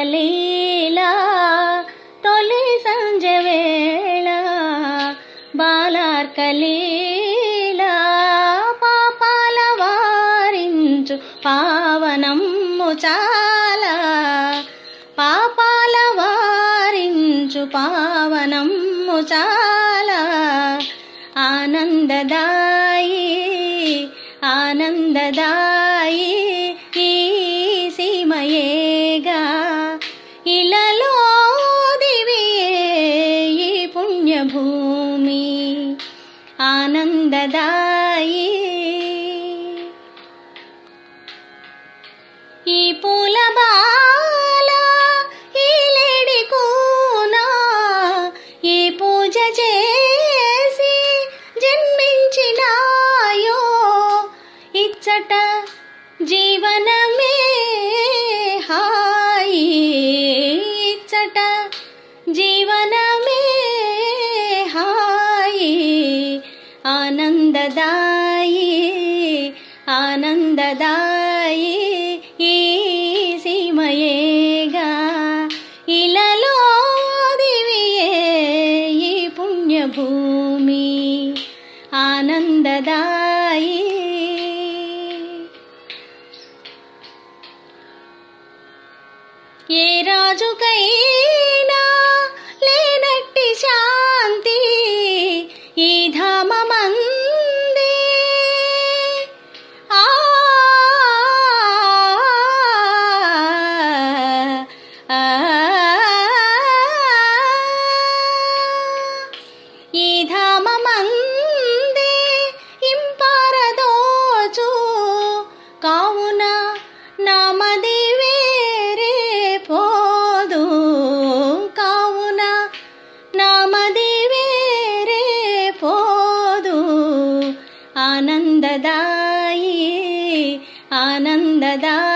బాలార్కలీలా తొలి సంజవేళ బాలార్కలీలా పాపాల వారించు పావనమ్ము చాలా పాపాల వారించు పావనమ్ము చాలా ఆనందదాయి ఆనందదాయి ఈ సీమయేగా ఇలలో దివియే ఈ పుణ్యభూమి ఆనందదాయి ఈ పూల బాల ఈ లేడి కూనా ఈ పూజ చేసి జన్మించినాయో ఇచ్చట జీవనమే హాయి ఇచ్చట జీవనమే హాయి ఆనందదాయి ఆనందదాయి ఈ సీమయేగా ఇలలో దివియే ఈ పుణ్యభూమి ఆనందదాయి ఏ రాజుకైనా లేనట్టి శాంతి ఈ ధామమందే ఈ ధామమందే ఇంపారదోచు కావున నామది వేరే పోదు కావున నామది వేరే పోదు ఆనందదాయి ఆనందదాయి